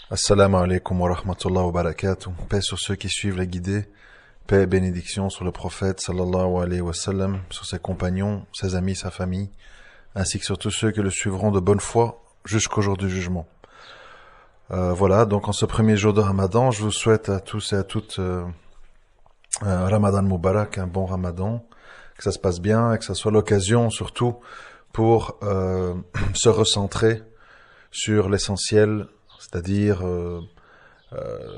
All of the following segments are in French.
Assalamu alaikum wa rahmatullahi wa barakatuh. Paix sur ceux qui suivent la guidée. Paix et bénédiction sur le prophète sallallahu alayhi wa sallam, sur ses compagnons, ses amis, sa famille, ainsi que sur tous ceux qui le suivront de bonne foi jusqu'au jour du jugement. Voilà, donc en ce premier jour de Ramadan, je vous souhaite à tous et à toutes un Ramadan Mubarak, un bon Ramadan, que ça se passe bien et que ça soit l'occasion surtout pour se recentrer sur l'essentiel, c'est-à-dire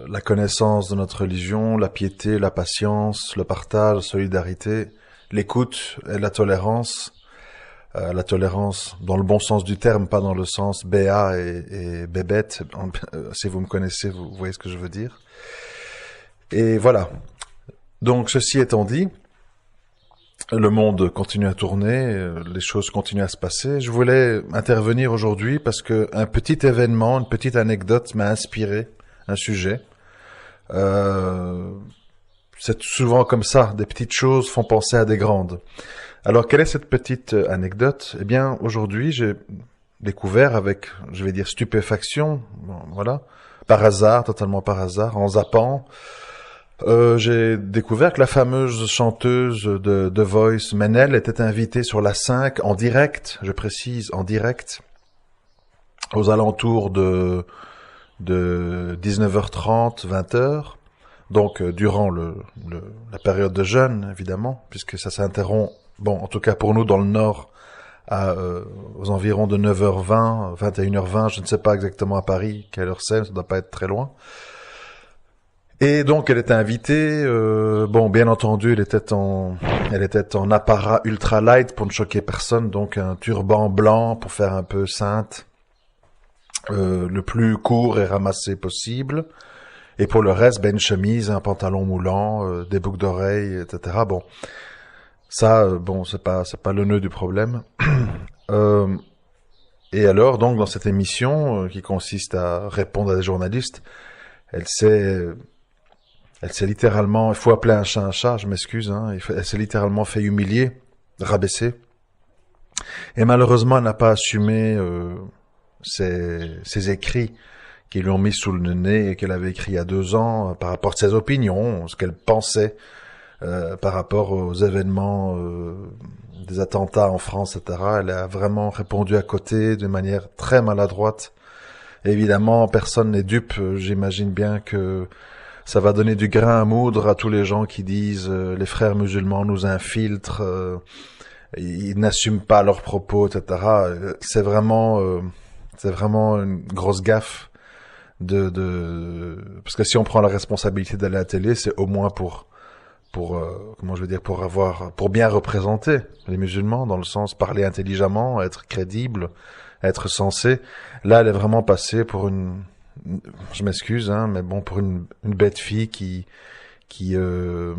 la connaissance de notre religion, la piété, la patience, le partage, la solidarité, l'écoute et la tolérance dans le bon sens du terme, pas dans le sens béa et bébête, si vous me connaissez, vous voyez ce que je veux dire. Et voilà. Donc ceci étant dit, le monde continue à tourner, les choses continuent à se passer. Je voulais intervenir aujourd'hui parce que un petit événement, une petite anecdote m'a inspiré un sujet. C'est souvent comme ça, des petites choses font penser à des grandes. Alors, quelle est cette petite anecdote? Eh bien, aujourd'hui, j'ai découvert avec, je vais dire, stupéfaction, bon, voilà, par hasard, totalement par hasard, en zappant, j'ai découvert que la fameuse chanteuse de The Voice, Menel, était invitée sur la 5 en direct, je précise, en direct, aux alentours de 19h30, 20h, donc durant la période de jeûne, évidemment, puisque ça s'interrompt, bon, en tout cas pour nous dans le Nord, aux environs de 9h20, 21h20, je ne sais pas exactement à Paris quelle heure c'est, ça ne doit pas être très loin. Et donc elle était invitée, bon bien entendu elle était en apparat ultra light pour ne choquer personne, donc un turban blanc pour faire un peu sainte, le plus court et ramassé possible, et pour le reste une chemise, un pantalon moulant, des boucles d'oreilles, etc. Bon, ça bon c'est pas le nœud du problème. Et alors donc dans cette émission qui consiste à répondre à des journalistes, elle s'est littéralement, il faut appeler un chat, je m'excuse, hein, elle s'est littéralement fait humilier, rabaisser. Et malheureusement, elle n'a pas assumé ses écrits qui lui ont mis sous le nez et qu'elle avait écrit il y a 2 ans par rapport à ses opinions, ce qu'elle pensait par rapport aux événements des attentats en France, etc. Elle a vraiment répondu à côté d'une manière très maladroite. Et évidemment, personne n'est dupe. J'imagine bien que ça va donner du grain à moudre à tous les gens qui disent les frères musulmans nous infiltrent, ils n'assument pas leurs propos, etc. C'est vraiment une grosse gaffe parce que si on prend la responsabilité d'aller à la télé, c'est au moins pour pour bien représenter les musulmans, dans le sens parler intelligemment, être crédible, être sensé. Là, elle est vraiment passée pour je m'excuse, hein, mais bon, pour une bête fille qui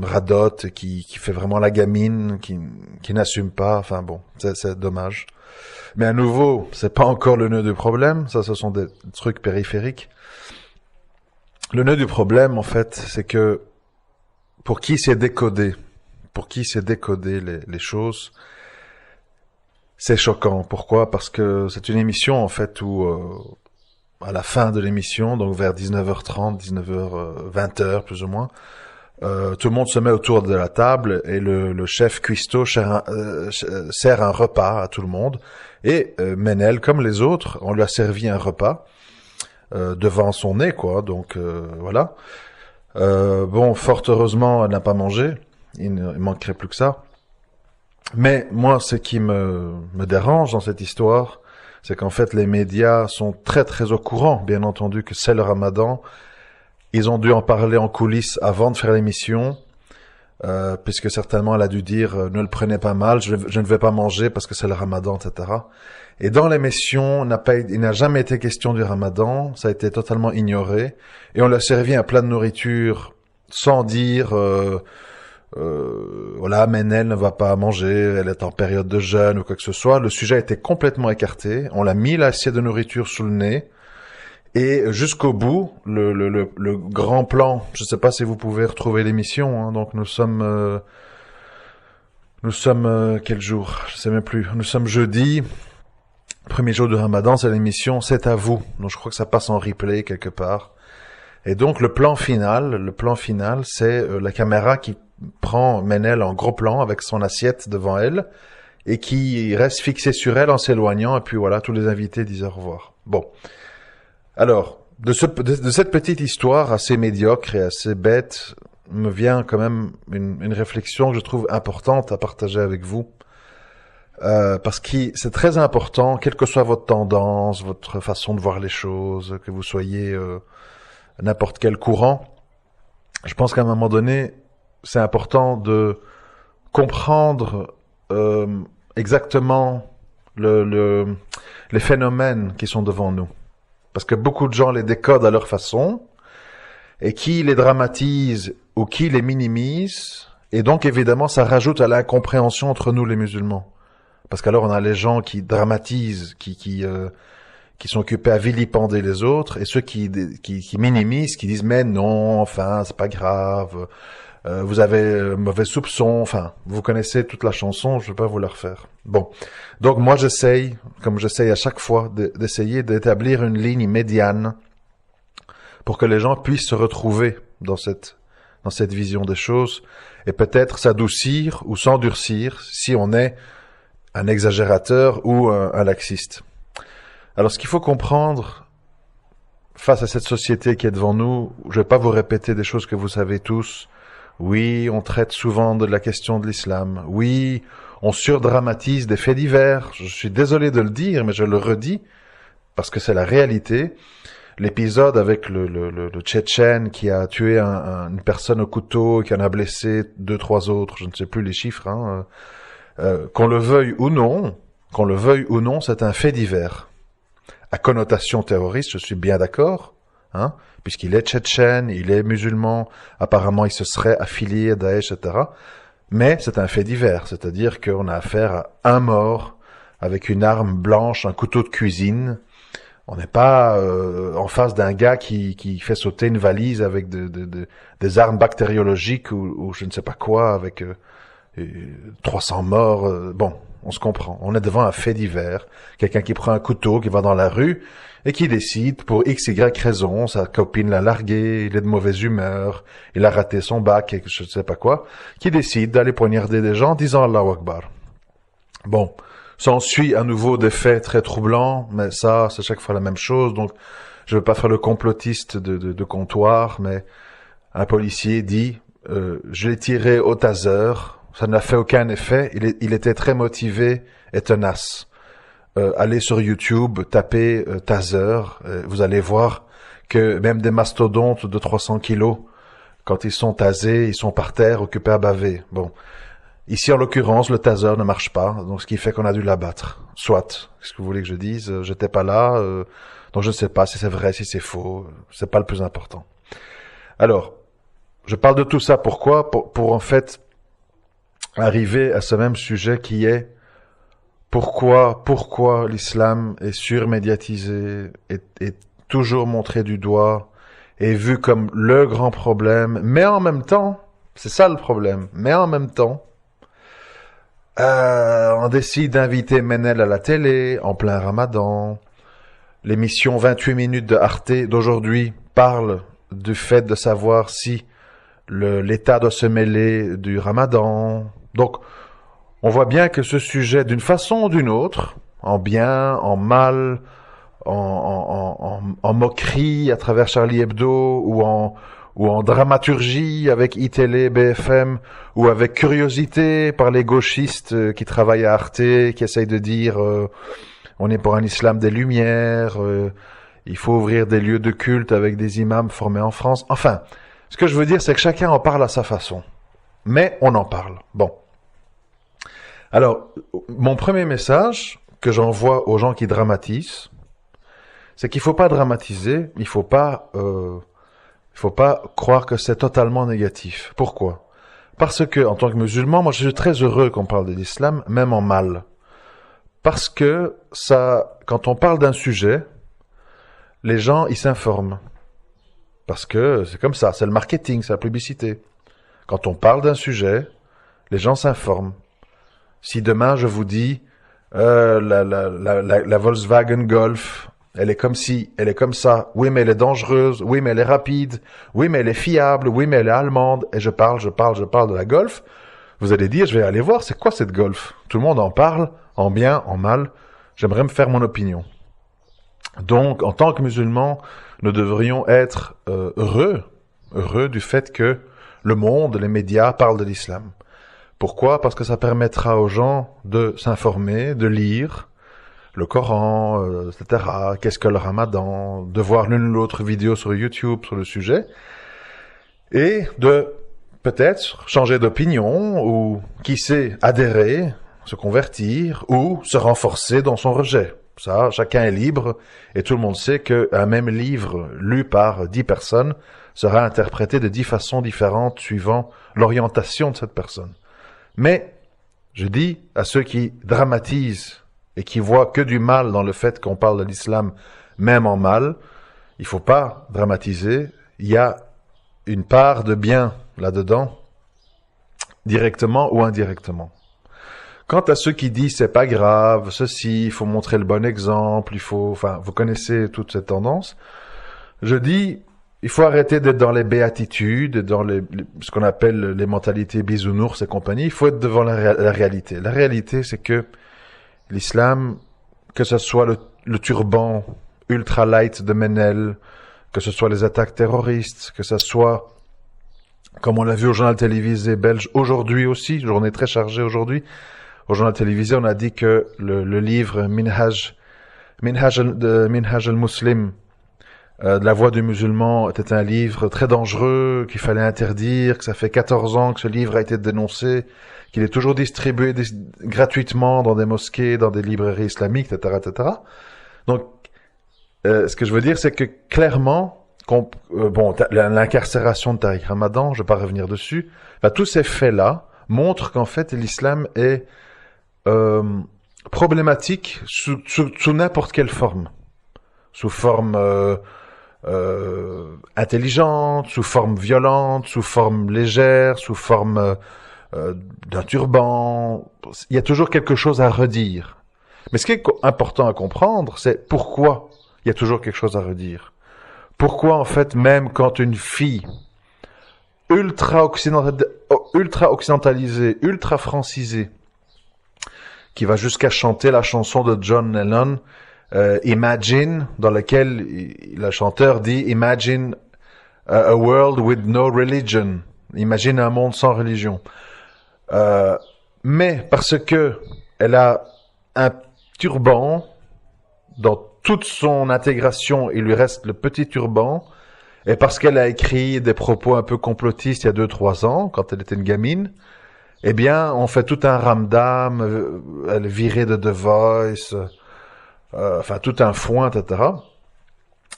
radote, qui fait vraiment la gamine, qui n'assume pas. Enfin bon, c'est dommage. Mais à nouveau, c'est pas encore le nœud du problème. Ça, ce sont des trucs périphériques. Le nœud du problème, en fait, c'est que pour qui c'est décodé les choses, c'est choquant. Pourquoi? Parce que c'est une émission, en fait, où à la fin de l'émission, donc vers 19h30, 19h, 20h plus ou moins, tout le monde se met autour de la table et le chef cuistot sert un repas à tout le monde. Et Menel, comme les autres, on lui a servi un repas devant son nez, quoi. Donc voilà. Bon, fort heureusement, elle n'a pas mangé. Il manquerait plus que ça. Mais moi, ce qui me dérange dans cette histoire, c'est qu'en fait, les médias sont très très au courant, bien entendu, que c'est le Ramadan. Ils ont dû en parler en coulisses avant de faire l'émission, puisque certainement elle a dû dire ne le prenez pas mal, je ne vais pas manger parce que c'est le Ramadan, etc. Et dans l'émission, il n'a jamais été question du Ramadan, ça a été totalement ignoré, et on lui a servi un plat de nourriture sans dire voilà, Menel ne va pas manger, elle est en période de jeûne ou quoi que ce soit. Le sujet a été complètement écarté, on l'a mis l'assiette de nourriture sous le nez. Et jusqu'au bout, le grand plan, je ne sais pas si vous pouvez retrouver l'émission, hein, donc nous sommes quel jour? Je sais même plus. Nous sommes jeudi, Premier jour du Ramadan, c'est l'émission C'est à vous. Donc je crois que ça passe en replay quelque part. Et donc le plan final, c'est la caméra qui prend Ménel en gros plan avec son assiette devant elle et qui reste fixée sur elle en s'éloignant. Et puis voilà, tous les invités disent au revoir. Bon. Alors, de cette petite histoire assez médiocre et assez bête, me vient quand même une réflexion que je trouve importante à partager avec vous. Parce que c'est très important, quelle que soit votre tendance, votre façon de voir les choses, que vous soyez n'importe quel courant, je pense qu'à un moment donné, c'est important de comprendre exactement les phénomènes qui sont devant nous. Parce que beaucoup de gens les décodent à leur façon, et qui les dramatisent ou qui les minimisent, et donc évidemment ça rajoute à l'incompréhension entre nous les musulmans. Parce qu'alors on a les gens qui dramatisent, qui sont occupés à vilipender les autres, et ceux qui minimisent, qui disent mais non, enfin c'est pas grave, vous avez mauvais soupçon, enfin vous connaissez toute la chanson, je vais pas vous la refaire. Bon, donc moi j'essaye, comme j'essaye à chaque fois, d'essayer d'établir une ligne médiane pour que les gens puissent se retrouver dans cette vision des choses et peut-être s'adoucir ou s'endurcir si on est un exagérateur ou un laxiste. Alors, ce qu'il faut comprendre face à cette société qui est devant nous, je ne vais pas vous répéter des choses que vous savez tous. Oui, on traite souvent de la question de l'islam. Oui, on surdramatise des faits divers. Je suis désolé de le dire, mais je le redis parce que c'est la réalité. L'épisode avec le Tchétchène qui a tué une personne au couteau, qui en a blessé 2-3 autres, je ne sais plus les chiffres, hein, qu'on le veuille ou non, c'est un fait divers. À connotation terroriste, je suis bien d'accord, hein, puisqu'il est tchétchène, il est musulman, apparemment il se serait affilié à Daesh, etc. Mais c'est un fait divers, c'est-à-dire qu'on a affaire à un mort avec une arme blanche, un couteau de cuisine. On n'est pas en face d'un gars qui fait sauter une valise avec des armes bactériologiques ou je ne sais pas quoi, avec 300 morts. Bon, on se comprend. On est devant un fait divers. Quelqu'un qui prend un couteau, qui va dans la rue et qui décide, pour X, Y raison, sa copine l'a largué, il est de mauvaise humeur, il a raté son bac et je ne sais pas quoi, qui décide d'aller poignarder des gens en disant Allahu Akbar. Bon. S'ensuit à nouveau des faits très troublants, mais ça, c'est chaque fois la même chose. Donc, je ne veux pas faire le complotiste de comptoir, mais un policier dit je l'ai tiré au taser, ça n'a fait aucun effet. Il était très motivé et tenace. Allez sur YouTube, tapez taser, vous allez voir que même des mastodontes de 300 kilos, quand ils sont tasés, ils sont par terre, occupés à baver. Bon. Ici, en l'occurrence, le taser ne marche pas, donc ce qui fait qu'on a dû l'abattre. Soit. Qu'est-ce que vous voulez que je dise? J'étais pas là, donc je ne sais pas si c'est vrai, si c'est faux. C'est pas le plus important. Alors, je parle de tout ça pourquoi? Pour en fait arriver à ce même sujet qui est pourquoi l'islam est surmédiatisé, est toujours montré du doigt, est vu comme le grand problème, mais en même temps, c'est ça le problème, mais en même temps, on décide d'inviter Ménel à la télé, en plein Ramadan. L'émission 28 minutes de Arte d'aujourd'hui parle du fait de savoir si l'État doit se mêler du Ramadan. Donc, on voit bien que ce sujet, d'une façon ou d'une autre, en bien, en mal, en moquerie à travers Charlie Hebdo ou en dramaturgie avec iTélé, BFM, ou avec curiosité par les gauchistes qui travaillent à Arte, qui essayent de dire on est pour un islam des Lumières, il faut ouvrir des lieux de culte avec des imams formés en France. Enfin, ce que je veux dire, c'est que chacun en parle à sa façon. Mais on en parle. Bon. Alors, mon premier message que j'envoie aux gens qui dramatisent, c'est qu'il faut pas dramatiser, il faut pas croire que c'est totalement négatif. Pourquoi? Parce que, en tant que musulman, moi je suis très heureux qu'on parle de l'islam, même en mal. Parce que ça, quand on parle d'un sujet, les gens, ils s'informent. Parce que c'est comme ça, c'est le marketing, c'est la publicité. Quand on parle d'un sujet, les gens s'informent. Si demain je vous dis, La Volkswagen Golf, elle est comme ci, elle est comme ça. Oui, mais elle est dangereuse. Oui, mais elle est rapide. Oui, mais elle est fiable. Oui, mais elle est allemande. Et je parle de la Golf. Vous allez dire, je vais aller voir, c'est quoi cette Golf? Tout le monde en parle, en bien, en mal. J'aimerais me faire mon opinion. Donc, en tant que musulmans, nous devrions être heureux du fait que le monde, les médias parlent de l'islam. Pourquoi? Parce que ça permettra aux gens de s'informer, de lire le Coran, etc. Qu'est-ce que le Ramadan? De voir l'une ou l'autre vidéo sur YouTube sur le sujet. Et de peut-être changer d'opinion ou, qui sait, adhérer, se convertir ou se renforcer dans son rejet. Ça, chacun est libre et tout le monde sait qu'un même livre lu par 10 personnes sera interprété de 10 façons différentes suivant l'orientation de cette personne. Mais, je dis à ceux qui dramatisent et qui voient que du mal dans le fait qu'on parle de l'islam, même en mal, il faut pas dramatiser. Il y a une part de bien là-dedans, directement ou indirectement. Quant à ceux qui disent c'est pas grave, ceci, il faut montrer le bon exemple, vous connaissez toute cette tendance. Je dis, il faut arrêter d'être dans les béatitudes, dans ce qu'on appelle les mentalités bisounours et compagnie. Il faut être devant la réalité. La réalité, c'est que l'islam, que ce soit le turban ultra light de Menel, que ce soit les attaques terroristes, que ce soit, comme on l'a vu au journal télévisé belge aujourd'hui aussi, journée très chargée aujourd'hui, au journal télévisé, on a dit que le livre Minhaj al-Muslim, de la voix du musulman, était un livre très dangereux, qu'il fallait interdire, que ça fait 14 ans que ce livre a été dénoncé, qu'il est toujours distribué gratuitement dans des mosquées, dans des librairies islamiques, etc., etc. Donc, ce que je veux dire, c'est que clairement, l'incarcération de Tariq Ramadan, je ne vais pas revenir dessus, tous ces faits-là montrent qu'en fait, l'islam est problématique sous n'importe quelle forme. Sous forme intelligente, sous forme violente, sous forme légère, sous forme d'un turban. Il y a toujours quelque chose à redire. Mais ce qui est important à comprendre, c'est pourquoi il y a toujours quelque chose à redire. Pourquoi, en fait, même quand une fille ultra occidentalisée, ultra francisée, qui va jusqu'à chanter la chanson de John Lennon, Imagine, dans laquelle le chanteur dit Imagine a world with no religion. Imagine un monde sans religion. Mais parce que elle a un turban, dans toute son intégration, il lui reste le petit turban, et parce qu'elle a écrit des propos un peu complotistes il y a 2-3 ans, quand elle était une gamine, eh bien, on fait tout un ramdam, elle est virée de The Voice, tout un foin, etc.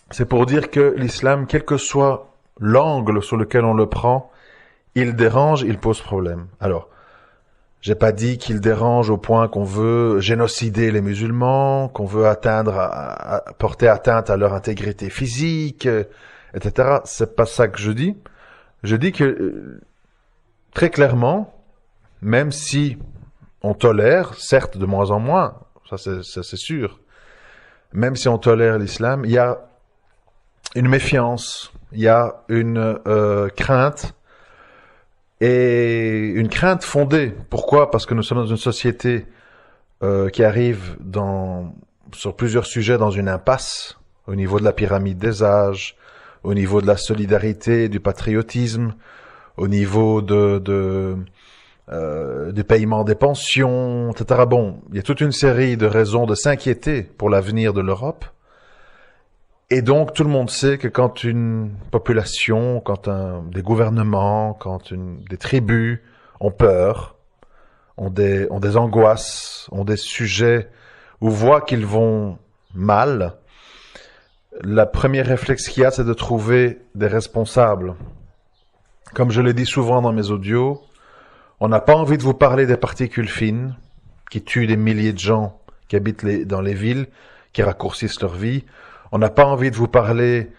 C'est pour dire que l'islam, quel que soit l'angle sur lequel on le prend, il dérange, il pose problème. Alors, j'ai pas dit qu'il dérange au point qu'on veut génocider les musulmans, qu'on veut porter atteinte à leur intégrité physique, etc. C'est pas ça que je dis. Je dis que, très clairement, même si on tolère, certes de moins en moins, ça c'est sûr, même si on tolère l'islam, il y a une méfiance, il y a une crainte, et une crainte fondée. Pourquoi? Parce que nous sommes dans une société qui arrive sur plusieurs sujets dans une impasse, au niveau de la pyramide des âges, au niveau de la solidarité, du patriotisme, au niveau du paiement des pensions, etc. Bon, il y a toute une série de raisons de s'inquiéter pour l'avenir de l'Europe. Et donc, tout le monde sait que quand une population, quand des gouvernements, quand des tribus ont peur, ont des angoisses, ont des sujets ou voient qu'ils vont mal, la première réflexe qu'il y a, c'est de trouver des responsables. Comme je le dis souvent dans mes audios, on n'a pas envie de vous parler des particules fines qui tuent des milliers de gens qui habitent dans les villes, qui raccourcissent leur vie. On n'a pas envie de vous parler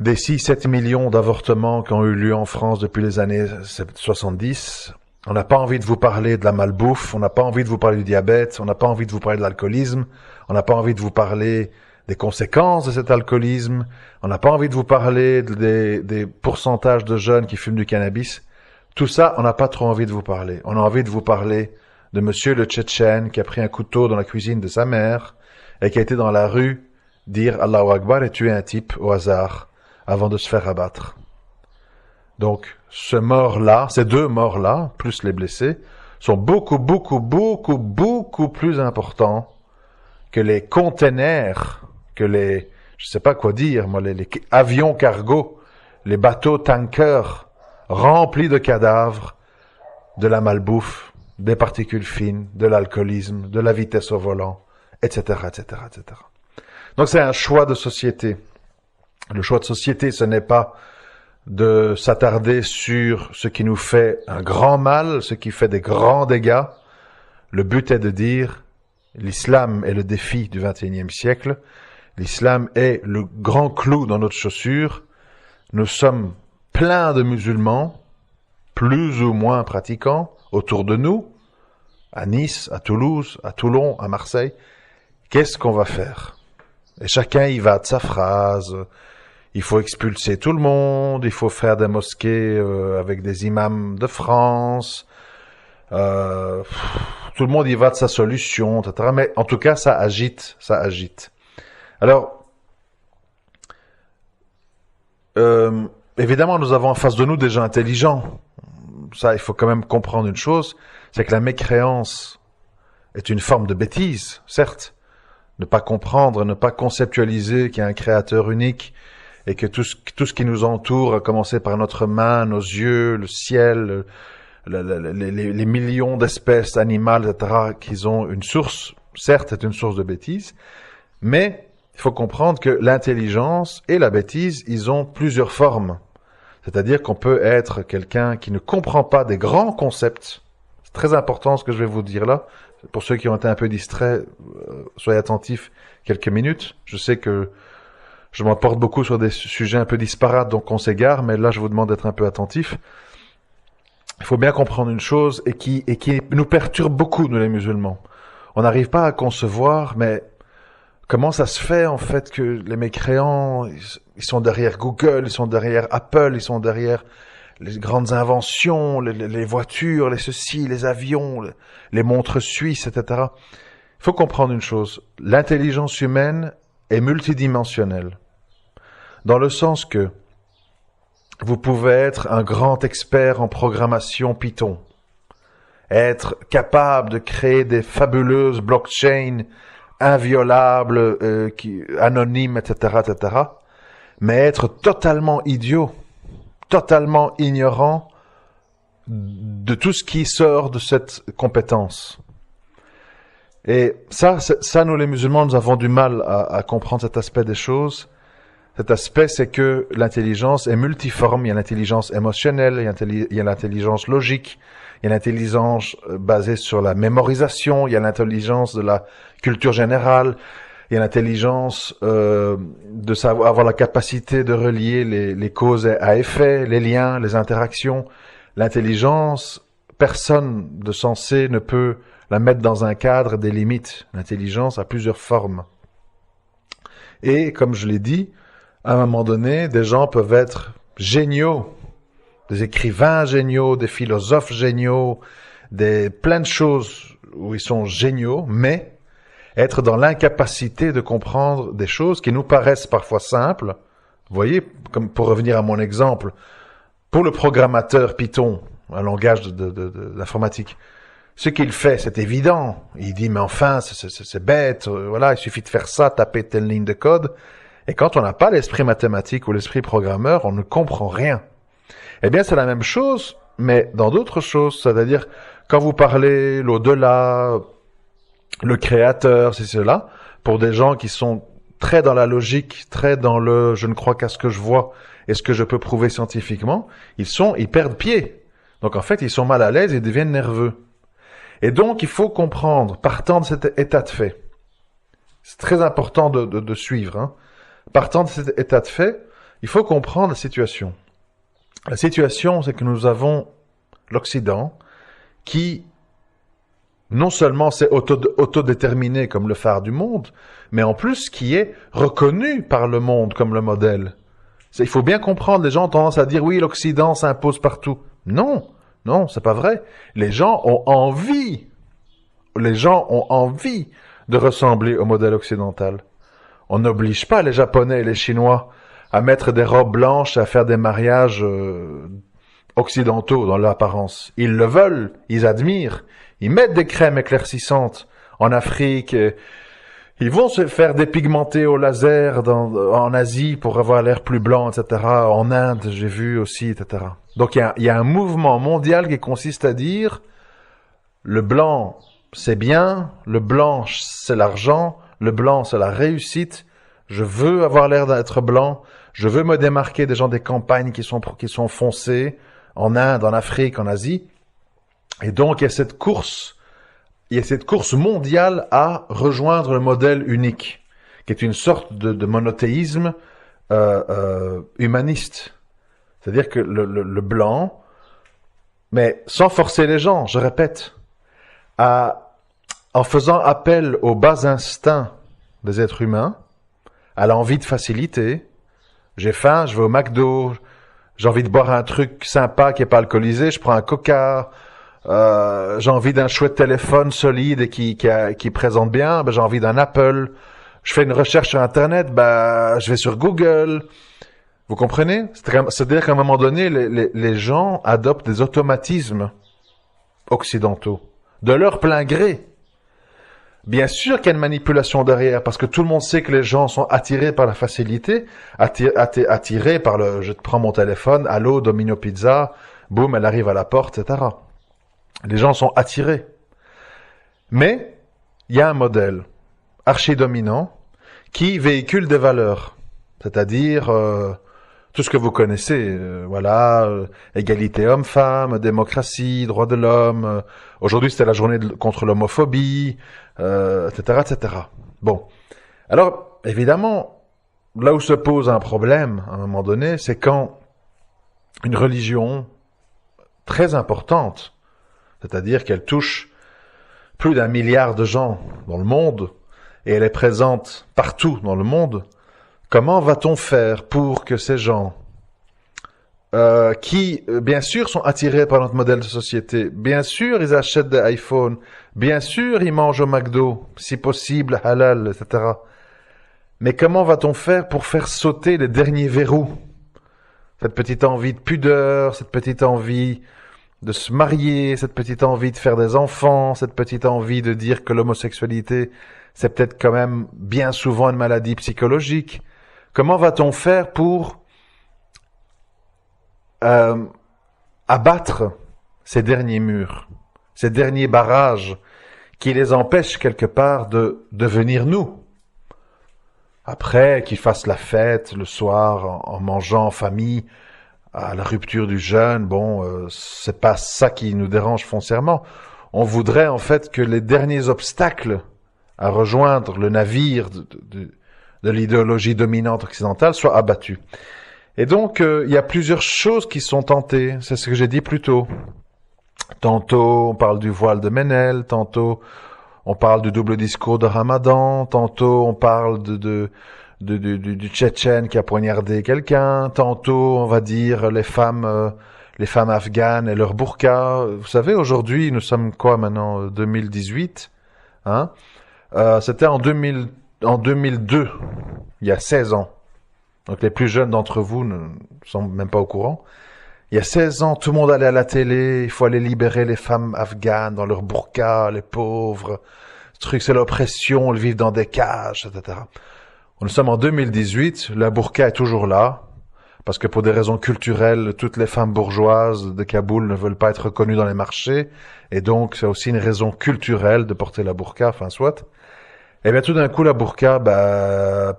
des 6-7 millions d'avortements qui ont eu lieu en France depuis les années 70. On n'a pas envie de vous parler de la malbouffe, on n'a pas envie de vous parler du diabète, on n'a pas envie de vous parler de l'alcoolisme, on n'a pas envie de vous parler des conséquences de cet alcoolisme, on n'a pas envie de vous parler des pourcentages de jeunes qui fument du cannabis. Tout ça, on n'a pas trop envie de vous parler. On a envie de vous parler de monsieur le Tchétchène qui a pris un couteau dans la cuisine de sa mère et qui a été dans la rue dire Allahu Akbar et tuer un type au hasard avant de se faire abattre. Donc, ces deux morts-là, plus les blessés, sont beaucoup plus importants que les containers, que les, je sais pas quoi dire, moi, les avions cargo, les bateaux tankers remplis de cadavres, de la malbouffe, des particules fines, de l'alcoolisme, de la vitesse au volant, etc., etc., etc. Donc c'est un choix de société. Le choix de société, ce n'est pas de s'attarder sur ce qui nous fait un grand mal, ce qui fait des grands dégâts. Le but est de dire, l'islam est le défi du XXIe siècle. L'islam est le grand clou dans notre chaussure. Nous sommes pleins de musulmans, plus ou moins pratiquants, autour de nous, à Nice, à Toulouse, à Toulon, à Marseille. Qu'est-ce qu'on va faire? Et chacun y va de sa phrase. Il faut expulser tout le monde, il faut faire des mosquées avec des imams de France. Tout le monde y va de sa solution, etc. Mais en tout cas, ça agite. Alors, évidemment, nous avons en face de nous des gens intelligents. Ça, il faut quand même comprendre une chose, c'est que la mécréance est une forme de bêtise, certes. Ne pas comprendre, ne pas conceptualiser qu'il y a un créateur unique et que tout ce qui nous entoure, à commencer par notre main, nos yeux, le ciel, les millions d'espèces animales, etc., qu'ils ont une source, certes, est une source de bêtise, mais il faut comprendre que l'intelligence et la bêtise, ils ont plusieurs formes. C'est-à-dire qu'on peut être quelqu'un qui ne comprend pas des grands concepts. C'est très important ce que je vais vous dire là. Pour ceux qui ont été un peu distraits, soyez attentifs quelques minutes. Je sais que je m'emporte beaucoup sur des sujets un peu disparates, donc on s'égare, mais là je vous demande d'être un peu attentifs. Il faut bien comprendre une chose et qui nous perturbe beaucoup, nous les musulmans. On n'arrive pas à concevoir, mais comment ça se fait en fait que les mécréants, ils sont derrière Google, ils sont derrière Apple, ils sont derrière les grandes inventions, les voitures, les ceci, les avions, les montres suisses, etc. Il faut comprendre une chose, l'intelligence humaine est multidimensionnelle. Dans le sens que vous pouvez être un grand expert en programmation Python, être capable de créer des fabuleuses blockchains inviolables, anonymes, etc., etc., mais être totalement idiot, totalement ignorant de tout ce qui sort de cette compétence. Et ça, nous les musulmans, nous avons du mal à comprendre cet aspect des choses. Cet aspect, c'est que l'intelligence est multiforme. Il y a l'intelligence émotionnelle, il y a l'intelligence logique, il y a l'intelligence basée sur la mémorisation, il y a l'intelligence de la culture générale, il y a l'intelligence de savoir avoir la capacité de relier les causes à effet, les liens, les interactions. L'intelligence, personne de sensé ne peut la mettre dans un cadre des limites. L'intelligence a plusieurs formes. Et comme je l'ai dit, à un moment donné, des gens peuvent être géniaux, des écrivains géniaux, des philosophes géniaux, plein de choses où ils sont géniaux, mais être dans l'incapacité de comprendre des choses qui nous paraissent parfois simples. Vous voyez, comme pour revenir à mon exemple, pour le programmateur Python, un langage d'informatique, ce qu'il fait, c'est évident. Il dit, mais enfin, c'est bête, voilà, il suffit de faire ça, taper telle ligne de code. Et quand on n'a pas l'esprit mathématique ou l'esprit programmeur, on ne comprend rien. Eh bien, c'est la même chose, mais dans d'autres choses. C'est-à-dire, quand vous parlez l'au-delà, le créateur, c'est cela, pour des gens qui sont très dans la logique, très dans le « je ne crois qu'à ce que je vois et ce que je peux prouver scientifiquement », ils perdent pied. Donc en fait, ils sont mal à l'aise et deviennent nerveux. Et donc, il faut comprendre, partant de cet état de fait, c'est très important de suivre, hein. Partant de cet état de fait, il faut comprendre la situation. La situation, c'est que nous avons l'Occident qui non seulement s'est autodéterminé comme le phare du monde, mais en plus qui est reconnu par le monde comme le modèle. Il faut bien comprendre, les gens ont tendance à dire oui, l'Occident s'impose partout. Non, non, c'est pas vrai. Les gens ont envie de ressembler au modèle occidental. On n'oblige pas les Japonais et les Chinois à mettre des robes blanches et à faire des mariages occidentaux dans l'apparence. Ils le veulent, ils admirent, ils mettent des crèmes éclaircissantes en Afrique, ils vont se faire dépigmenter au laser en Asie pour avoir l'air plus blanc, etc. En Inde, j'ai vu aussi, etc. Donc il y a un mouvement mondial qui consiste à dire le blanc c'est bien, le blanc c'est l'argent, le blanc c'est la réussite, je veux avoir l'air d'être blanc, je veux me démarquer des gens des campagnes qui sont foncés, en Inde, en Afrique, en Asie. Et donc, il y a cette course mondiale à rejoindre le modèle unique, qui est une sorte de monothéisme humaniste. C'est-à-dire que le blanc, mais sans forcer les gens, je répète, en faisant appel aux bas instincts des êtres humains, à l'envie de facilité. J'ai faim, je vais au McDo, j'ai envie de boire un truc sympa qui est pas alcoolisé, je prends un Coca, j'ai envie d'un chouette téléphone solide et qui présente bien, j'ai envie d'un Apple. Je fais une recherche sur Internet, je vais sur Google. Vous comprenez? C'est-à-dire qu'à un moment donné, les gens adoptent des automatismes occidentaux, de leur plein gré. Bien sûr qu'il y a une manipulation derrière, parce que tout le monde sait que les gens sont attirés par la facilité, attirés par je te prends mon téléphone, allô, Domino Pizza, boum, elle arrive à la porte, etc. Les gens sont attirés. Mais, il y a un modèle archi-dominant qui véhicule des valeurs. C'est-à-dire, tout ce que vous connaissez, égalité homme-femme, démocratie, droits de l'homme. Aujourd'hui, c'était la journée contre l'homophobie, etc., etc. Bon. Alors, évidemment, là où se pose un problème, à un moment donné, c'est quand une religion très importante, c'est-à-dire qu'elle touche plus d'1 milliard de gens dans le monde, et elle est présente partout dans le monde, comment va-t-on faire pour que ces gens qui, bien sûr, sont attirés par notre modèle de société, bien sûr, ils achètent des iPhones, bien sûr, ils mangent au McDo, si possible, halal, etc. Mais comment va-t-on faire pour faire sauter les derniers verrous? Cette petite envie de pudeur, cette petite envie de se marier, cette petite envie de faire des enfants, cette petite envie de dire que l'homosexualité, c'est peut-être quand même bien souvent une maladie psychologique. Comment va-t-on faire pour abattre ces derniers murs, ces derniers barrages qui les empêchent quelque part de devenir nous? Après, qu'ils fassent la fête le soir en mangeant en famille, à la rupture du jeûne, c'est pas ça qui nous dérange foncièrement. On voudrait en fait que les derniers obstacles à rejoindre le navire de l'idéologie dominante occidentale soient abattus. Et donc, il y a plusieurs choses qui sont tentées. C'est ce que j'ai dit plus tôt. Tantôt, on parle du voile de Ménel. Tantôt, on parle du double discours de Ramadan. Tantôt, on parle du Tchétchène qui a poignardé quelqu'un. Tantôt, on va dire les femmes afghanes et leur burqa. Vous savez, aujourd'hui, nous sommes quoi maintenant, 2018, hein? C'était en 2002, il y a 16 ans. Donc les plus jeunes d'entre vous ne sont même pas au courant. Il y a 16 ans, tout le monde allait à la télé, il faut aller libérer les femmes afghanes dans leur burqa, les pauvres. Ce truc, c'est l'oppression, elles vivent dans des cages, etc. Nous sommes en 2018, la burqa est toujours là, parce que pour des raisons culturelles, toutes les femmes bourgeoises de Kaboul ne veulent pas être reconnues dans les marchés, et donc c'est aussi une raison culturelle de porter la burqa, enfin soit. Et bien tout d'un coup, la burqa,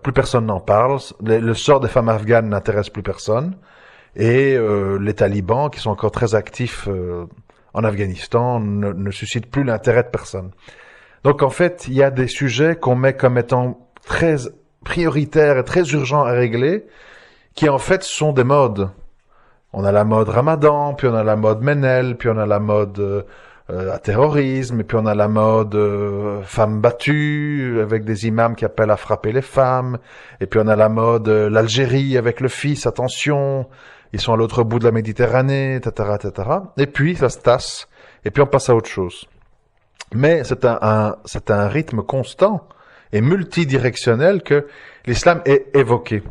plus personne n'en parle. Le sort des femmes afghanes n'intéresse plus personne. Et les talibans, qui sont encore très actifs en Afghanistan, ne suscitent plus l'intérêt de personne. Donc en fait, il y a des sujets qu'on met comme étant très prioritaires et très urgents à régler, qui en fait sont des modes. On a la mode Ramadan, puis on a la mode Ménel, puis on a la mode à terrorisme, et puis on a la mode femmes battues, avec des imams qui appellent à frapper les femmes, et puis on a la mode l'Algérie avec le fils, attention, ils sont à l'autre bout de la Méditerranée, etc., etc. Et puis ça se tasse, et puis on passe à autre chose. Mais c'est un rythme constant et multidirectionnel que l'islam est évoqué.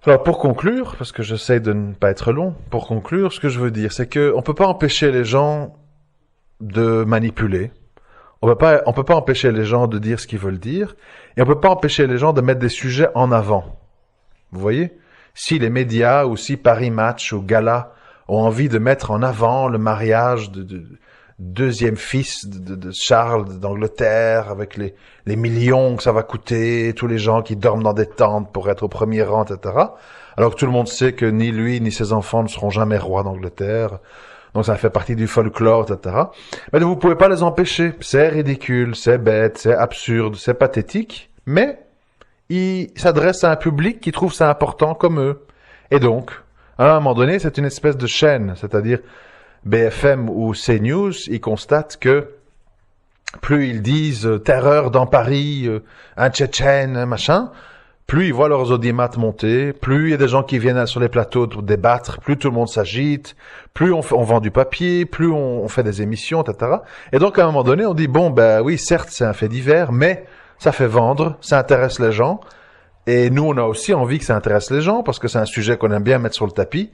Alors pour conclure, parce que j'essaie de ne pas être long, pour conclure, ce que je veux dire, c'est que on peut pas empêcher les gens de manipuler. On peut pas empêcher les gens de dire ce qu'ils veulent dire, et on peut pas empêcher les gens de mettre des sujets en avant. Vous voyez? Si les médias ou si Paris Match ou Gala ont envie de mettre en avant le mariage de deuxième fils de Charles d'Angleterre, avec les millions que ça va coûter, tous les gens qui dorment dans des tentes pour être au premier rang, etc. Alors que tout le monde sait que ni lui ni ses enfants ne seront jamais rois d'Angleterre. Donc ça fait partie du folklore, etc. Mais vous pouvez pas les empêcher. C'est ridicule, c'est bête, c'est absurde, c'est pathétique. Mais ils s'adressent à un public qui trouve ça important comme eux. Et donc, à un moment donné, c'est une espèce de chaîne, c'est-à-dire BFM ou CNews, ils constatent que plus ils disent terreur dans Paris, un Tchétchène, machin, plus ils voient leurs audimat monter, plus il y a des gens qui viennent sur les plateaux pour débattre, plus tout le monde s'agite, plus on vend du papier, plus on fait des émissions, etc. Et donc à un moment donné, on dit bon ben oui, certes c'est un fait divers, mais ça fait vendre, ça intéresse les gens, et nous on a aussi envie que ça intéresse les gens parce que c'est un sujet qu'on aime bien mettre sur le tapis.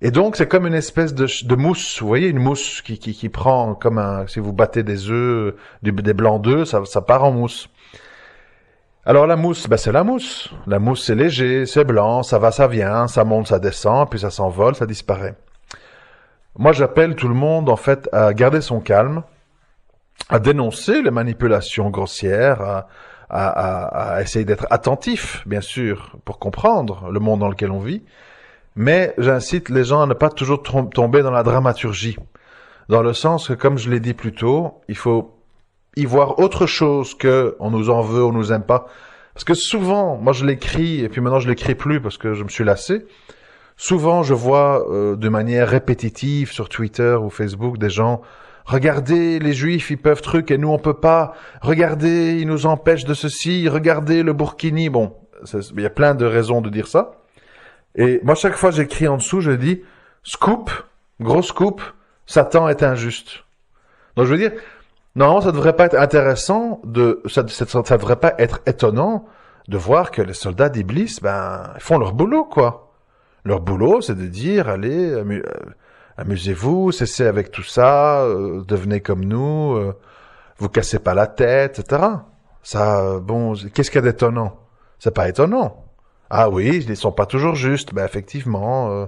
Et donc, c'est comme une espèce de mousse, vous voyez, une mousse qui prend comme si vous battez des œufs, des blancs d'œufs, ça part en mousse. Alors la mousse, ben c'est la mousse. La mousse, c'est léger, c'est blanc, ça va, ça vient, ça monte, ça descend, puis ça s'envole, ça disparaît. Moi, j'appelle tout le monde, en fait, à garder son calme, à dénoncer les manipulations grossières, à essayer d'être attentif, bien sûr, pour comprendre le monde dans lequel on vit. Mais j'incite les gens à ne pas toujours tomber dans la dramaturgie. Dans le sens que, comme je l'ai dit plus tôt, il faut y voir autre chose que on nous en veut, on nous aime pas. Parce que souvent, moi je l'écris, et puis maintenant je l'écris plus parce que je me suis lassé. Souvent, je vois de manière répétitive sur Twitter ou Facebook des gens « Regardez, les Juifs, ils peuvent truc et nous on peut pas. Regardez, ils nous empêchent de ceci. Regardez le Burkini. » Bon, il y a plein de raisons de dire ça. Et moi, chaque fois, j'écris en dessous, je dis « Scoop, gros scoop, Satan est injuste. » Donc, je veux dire, normalement, ça devrait pas être intéressant ça devrait pas être étonnant de voir que les soldats d'Iblis, ils font leur boulot, quoi. Leur boulot, c'est de dire, allez, amusez-vous, cessez avec tout ça, devenez comme nous, vous cassez pas la tête, etc. Ça, bon, qu'est-ce qu'il y a d'étonnant? C'est pas étonnant. Ah oui, ils sont pas toujours justes. Ben effectivement,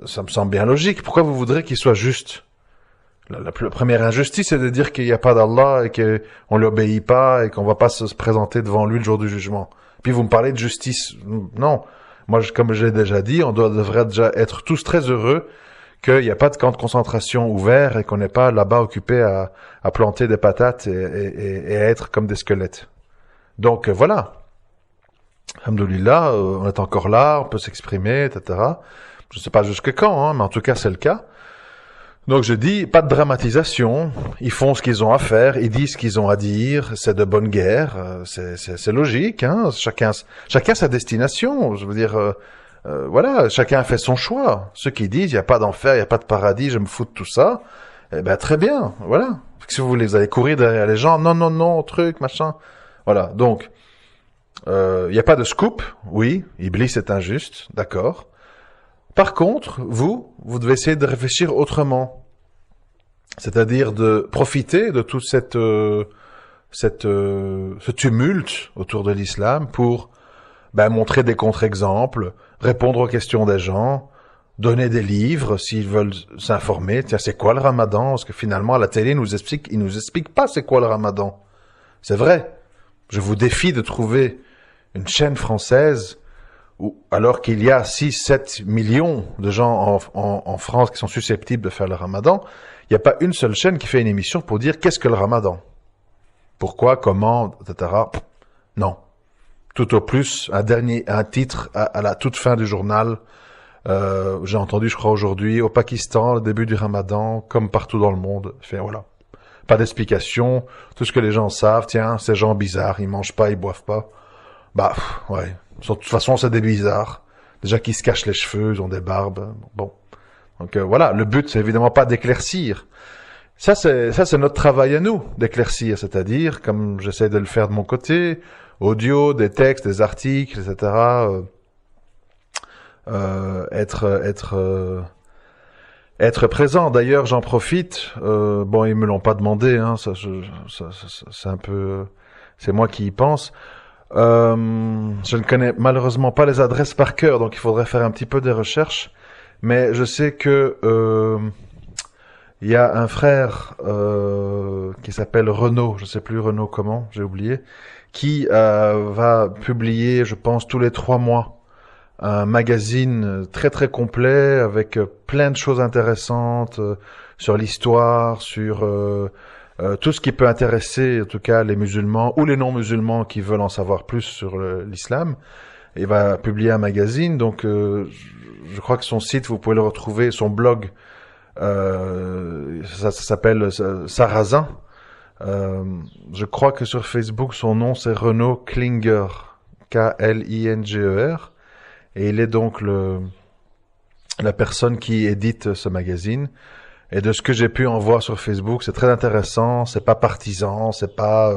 ça me semble bien logique. Pourquoi vous voudrez qu'ils soient justes? La première injustice, c'est de dire qu'il n'y a pas d'Allah et qu'on lui obéit pas et qu'on va pas se présenter devant lui le jour du jugement. Puis vous me parlez de justice. Non. Moi, comme je l'ai déjà dit, devrait déjà être tous très heureux qu'il n'y a pas de camp de concentration ouvert et qu'on n'est pas là-bas occupé à planter des patates et à être comme des squelettes. Donc voilà. Alhamdoulilah, on est encore là, on peut s'exprimer, etc. Je ne sais pas jusque quand, mais en tout cas c'est le cas. Donc je dis, pas de dramatisation, ils font ce qu'ils ont à faire, ils disent ce qu'ils ont à dire, c'est de bonne guerre, c'est logique, chacun sa destination, je veux dire, voilà, chacun fait son choix. Ceux qui disent, il n'y a pas d'enfer, il n'y a pas de paradis, je me fous de tout ça, eh ben très bien, voilà. Si vous voulez, vous allez courir derrière les gens, non, truc, machin, voilà, donc... Il n'y a pas de scoop, oui, Iblis est injuste, d'accord. Par contre, vous devez essayer de réfléchir autrement. C'est-à-dire de profiter de tout ce tumulte autour de l'islam pour montrer des contre-exemples, répondre aux questions des gens, donner des livres s'ils veulent s'informer. Tiens, c'est quoi le ramadan? Parce que finalement, à la télé, ils nous expliquent pas c'est quoi le ramadan. C'est vrai. Je vous défie de trouver une chaîne française où, alors qu'il y a 6-7 millions de gens en France qui sont susceptibles de faire le ramadan, il n'y a pas une seule chaîne qui fait une émission pour dire qu'est-ce que le ramadan? Pourquoi, comment, etc. Non. Tout au plus, un titre à la toute fin du journal, J'ai entendu, je crois, aujourd'hui, au Pakistan, le début du Ramadan, comme partout dans le monde. Fait, voilà. Pas d'explication. Tout ce que les gens savent, tiens, ces gens bizarres, ils mangent pas, ils boivent pas. Bah, ouais. De toute façon, c'est des bizarres. Déjà qui se cachent les cheveux, ils ont des barbes. Bon. Donc voilà, le but, c'est évidemment pas d'éclaircir. Ça, c'est notre travail à nous, d'éclaircir. C'est-à-dire, comme j'essaie de le faire de mon côté, audio, des textes, des articles, etc. Être présent. D'ailleurs, j'en profite. Bon, ils me l'ont pas demandé. Hein, c'est un peu, c'est moi qui y pense. Je ne connais malheureusement pas les adresses par cœur, donc il faudrait faire un petit peu des recherches. Mais je sais que il y a un frère qui s'appelle Renaud, je sais plus Renaud comment, j'ai oublié, qui va publier, je pense, tous les 3 mois un magazine très très complet avec plein de choses intéressantes sur l'histoire, sur tout ce qui peut intéresser en tout cas les musulmans ou les non-musulmans qui veulent en savoir plus sur l'islam. Il va publier un magazine, donc je crois que son site, vous pouvez le retrouver, son blog, ça s'appelle Sarrazin. Je crois que sur Facebook, son nom c'est Renaud Klinger, Klinger. Et il est donc la personne qui édite ce magazine. Et de ce que j'ai pu en voir sur Facebook, c'est très intéressant. C'est pas partisan, c'est pas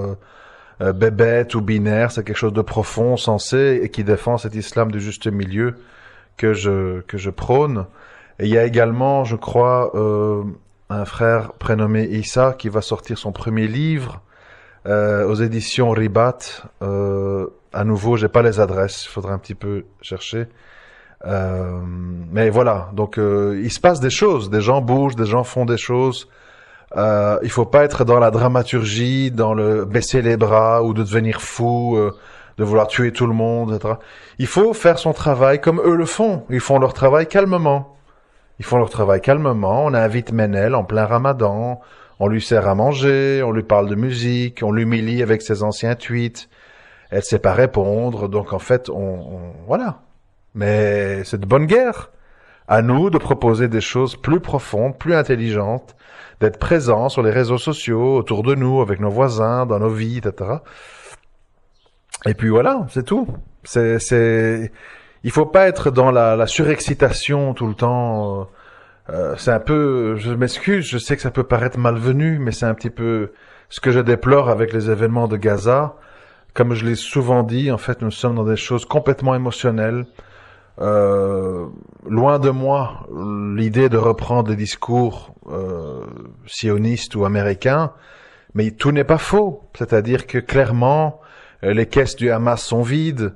bébête ou binaire. C'est quelque chose de profond, sensé et qui défend cet islam du juste milieu que je prône. Et il y a également, je crois, un frère prénommé Issa qui va sortir son premier livre aux éditions Ribat. À nouveau, j'ai pas les adresses, il faudrait un petit peu chercher. Mais voilà, donc il se passe des choses, des gens bougent, des gens font des choses. Il faut pas être dans la dramaturgie, dans le baisser les bras ou de devenir fou, de vouloir tuer tout le monde, etc. Il faut faire son travail comme eux le font. Ils font leur travail calmement. Ils font leur travail calmement. On invite Menel en plein Ramadan. On lui sert à manger, on lui parle de musique, on l'humilie avec ses anciens tweets. Elle sait pas répondre, donc en fait, voilà. Mais c'est de bonne guerre. À nous de proposer des choses plus profondes, plus intelligentes, d'être présents sur les réseaux sociaux, autour de nous, avec nos voisins, dans nos vies, etc. Et puis voilà, c'est tout. Il faut pas être dans la surexcitation tout le temps. C'est un peu, je m'excuse, je sais que ça peut paraître malvenu, mais c'est un petit peu ce que je déplore avec les événements de Gaza. Comme je l'ai souvent dit, en fait, nous sommes dans des choses complètement émotionnelles. Loin de moi l'idée de reprendre des discours sionistes ou américains, mais tout n'est pas faux. C'est-à-dire que clairement, les caisses du Hamas sont vides.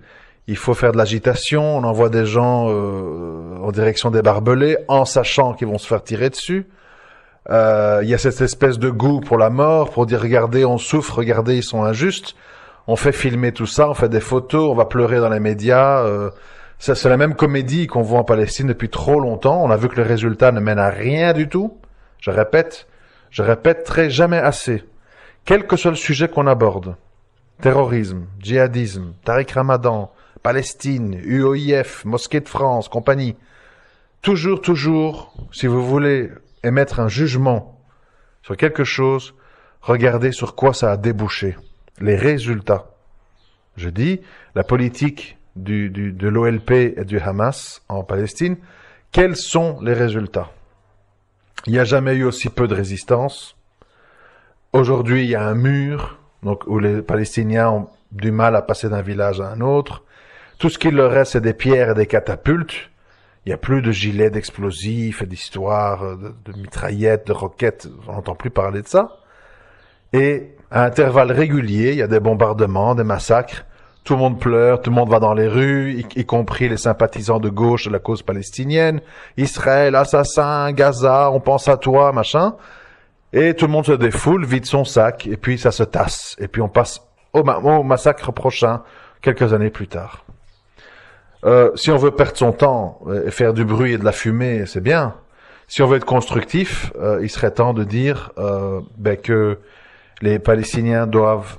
Il faut faire de l'agitation. On envoie des gens en direction des barbelés, en sachant qu'ils vont se faire tirer dessus. Il y a cette espèce de goût pour la mort, pour dire regardez, on souffre, regardez, ils sont injustes. On fait filmer tout ça, on fait des photos, on va pleurer dans les médias. C'est la même comédie qu'on voit en Palestine depuis trop longtemps. On a vu que le résultat ne mène à rien du tout. Je répéterai jamais assez. Quel que soit le sujet qu'on aborde, terrorisme, djihadisme, Tariq Ramadan, Palestine, UOIF, Mosquée de France, compagnie, toujours, si vous voulez émettre un jugement sur quelque chose, regardez sur quoi ça a débouché. Les résultats. Je dis, la politique de l'OLP et du Hamas en Palestine, quels sont les résultats? Il n'y a jamais eu aussi peu de résistance. Aujourd'hui, il y a un mur, donc où les Palestiniens ont du mal à passer d'un village à un autre. Tout ce qu'il leur reste, c'est des pierres et des catapultes. Il n'y a plus de gilets d'explosifs et d'histoires, de mitraillettes, de roquettes. On n'entend plus parler de ça. Et à intervalles réguliers, il y a des bombardements, des massacres. Tout le monde pleure, tout le monde va dans les rues, y compris les sympathisants de gauche de la cause palestinienne. Israël, assassin, Gaza, on pense à toi, machin. Et tout le monde se défoule, vide son sac, et puis ça se tasse. Et puis on passe au massacre prochain, quelques années plus tard. Si on veut perdre son temps et faire du bruit et de la fumée, c'est bien. Si on veut être constructif, il serait temps de dire que les Palestiniens doivent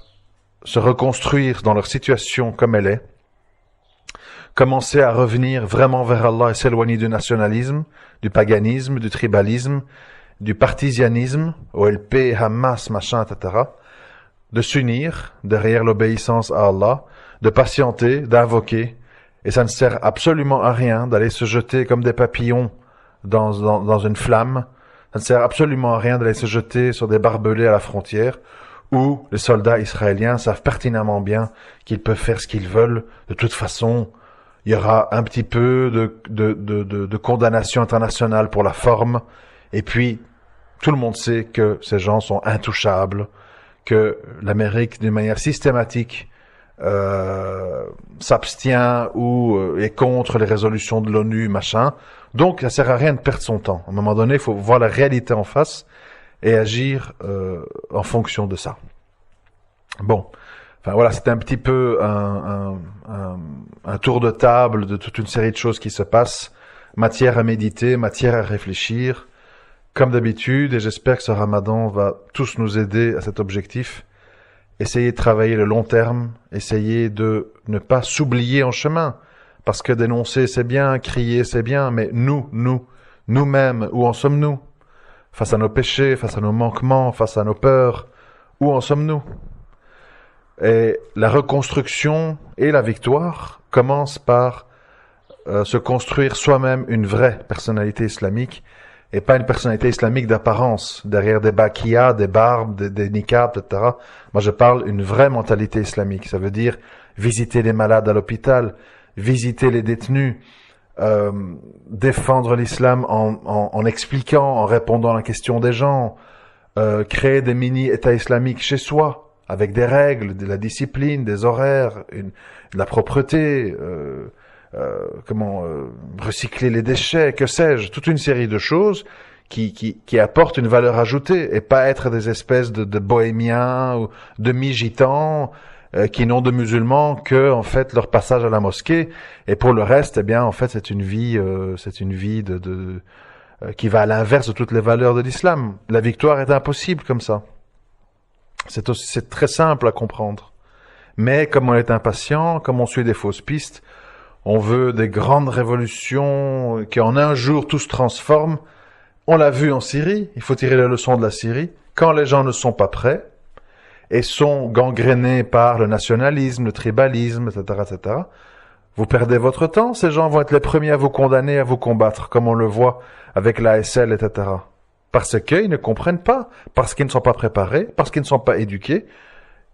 se reconstruire dans leur situation comme elle est, commencer à revenir vraiment vers Allah et s'éloigner du nationalisme, du paganisme, du tribalisme, du partisianisme, OLP, Hamas, machin, etc., de s'unir derrière l'obéissance à Allah, de patienter, d'invoquer, et ça ne sert absolument à rien d'aller se jeter comme des papillons dans une flamme, ça ne sert absolument à rien d'aller se jeter sur des barbelés à la frontière, où les soldats israéliens savent pertinemment bien qu'ils peuvent faire ce qu'ils veulent. De toute façon, il y aura un petit peu de condamnation internationale pour la forme, et puis tout le monde sait que ces gens sont intouchables, que l'Amérique, d'une manière systématique, s'abstient ou est contre les résolutions de l'ONU, machin. Donc, ça sert à rien de perdre son temps. À un moment donné, il faut voir la réalité en face et agir en fonction de ça. Bon, enfin voilà, c'était un petit peu un tour de table de toute une série de choses qui se passent. Matière à méditer, matière à réfléchir, comme d'habitude, et j'espère que ce Ramadan va tous nous aider à cet objectif. Essayez de travailler le long terme, essayez de ne pas s'oublier en chemin, parce que dénoncer c'est bien, crier c'est bien, mais nous-mêmes, où en sommes-nous? Face à nos péchés, face à nos manquements, face à nos peurs, où en sommes-nous? Et la reconstruction et la victoire commencent par se construire soi-même une vraie personnalité islamique, et pas une personnalité islamique d'apparence, derrière des bakiyas, des barbes, des niqabs, etc. Moi, je parle une vraie mentalité islamique. Ça veut dire visiter les malades à l'hôpital, visiter les détenus, défendre l'islam en expliquant, en répondant à la question des gens, créer des mini-États islamiques chez soi, avec des règles, de la discipline, des horaires, de la propreté, recycler les déchets, que sais-je, toute une série de choses qui apportent une valeur ajoutée et pas être des espèces de bohémiens ou de mi-gitans qui n'ont de musulmans que en fait leur passage à la mosquée, et pour le reste, eh bien en fait c'est une vie qui va à l'inverse de toutes les valeurs de l'islam. La victoire est impossible comme ça. C'est très simple à comprendre. Mais comme on est impatient, comme on suit des fausses pistes, on veut des grandes révolutions qui en un jour tout se transforme. On l'a vu en Syrie, il faut tirer la leçon de la Syrie. Quand les gens ne sont pas prêts et sont gangrénés par le nationalisme, le tribalisme, etc., etc., vous perdez votre temps. Ces gens vont être les premiers à vous condamner, à vous combattre, comme on le voit avec l'ASL, etc. Parce qu'ils ne comprennent pas, parce qu'ils ne sont pas préparés, parce qu'ils ne sont pas éduqués,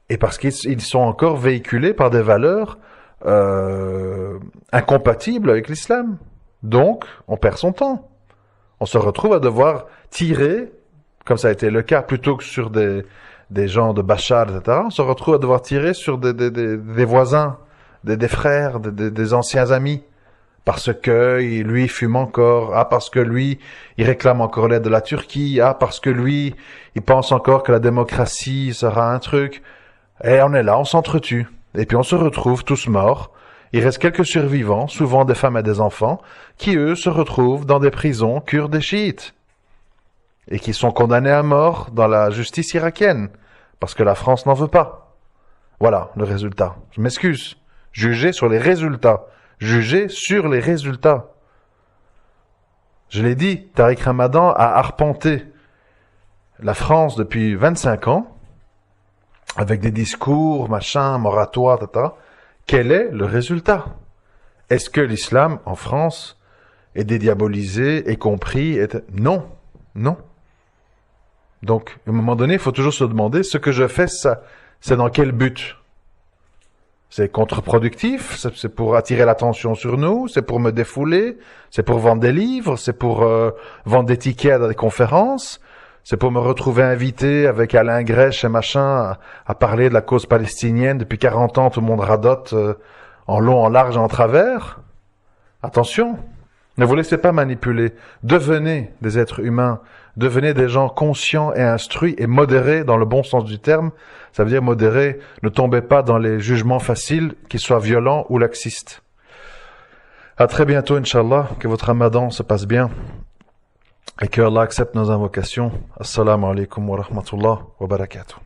et parce qu'ils sont encore véhiculés par des valeurs incompatible avec l'islam. Donc, on perd son temps. On se retrouve à devoir tirer, comme ça a été le cas, plutôt que sur des gens de Bachar, etc., on se retrouve à devoir tirer sur des voisins, des frères, des anciens amis, parce que lui fume encore, parce que lui, il réclame encore l'aide de la Turquie, parce que lui, il pense encore que la démocratie sera un truc, et on est là, on s'entretue. Et puis on se retrouve tous morts. Il reste quelques survivants, souvent des femmes et des enfants, qui eux se retrouvent dans des prisons kurdes et chiites. Et qui sont condamnés à mort dans la justice irakienne. Parce que la France n'en veut pas. Voilà le résultat. Je m'excuse. Jugez sur les résultats. Jugez sur les résultats. Je l'ai dit, Tariq Ramadan a arpenté la France depuis 25 ans. Avec des discours, machin, moratoire, etc. Quel est le résultat? Est-ce que l'islam, en France, est dédiabolisé, est compris? Non. Non. Donc, à un moment donné, il faut toujours se demander, ce que je fais, ça, c'est dans quel but? C'est contre-productif? C'est pour attirer l'attention sur nous? C'est pour me défouler? C'est pour vendre des livres? C'est pour vendre des tickets à des conférences? C'est pour me retrouver invité avec Alain Grèche et machin à parler de la cause palestinienne. Depuis 40 ans, tout le monde radote en long, en large et en travers. Attention, ne vous laissez pas manipuler. Devenez des êtres humains. Devenez des gens conscients et instruits et modérés dans le bon sens du terme. Ça veut dire modérés. Ne tombez pas dans les jugements faciles, qu'ils soient violents ou laxistes. À très bientôt, Inch'Allah. Que votre Ramadan se passe bien. Et que Allah accepte nos invocations. Assalamu alaikum wa rahmatullah wa barakatuh.